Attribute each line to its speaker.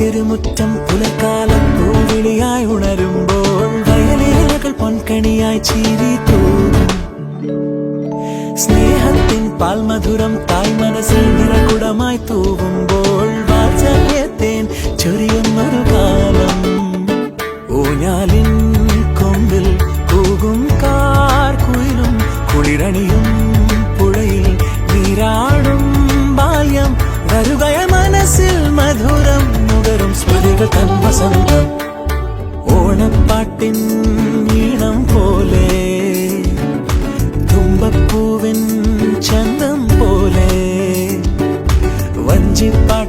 Speaker 1: തിരുമുറ്റം പുലക്കാലം പൂവിളിയായി ഉണരുമ്പോൾ വയലേലകൾ പൊൻകണിയായി ചിരി തൂകും. സ്നേഹത്തിൻ പാൽമധുരം തായ് മനസ്സിൽ നിറകുടമായി തൂവുമ്പോൾ വാത്സല്യത്തേൻ ചൊരിയുന്നൊരു കാലം. ഊഞ്ഞാലിൻ കൊമ്പിൽ കൂകും കാർക്കുയിലും കുളിരണിയും പുഴയിൽ നീരാടും ബാല്യം വരുകയ മനസ്സിൽ മധുരം നുകരും സ്മൃതികൾ തൻ വസന്തം. ഓണപ്പാട്ടിൻ ഈണം പോലെ തുമ്പപ്പൂവിൻ ചന്തം പോലെ വഞ്ചിപ്പാ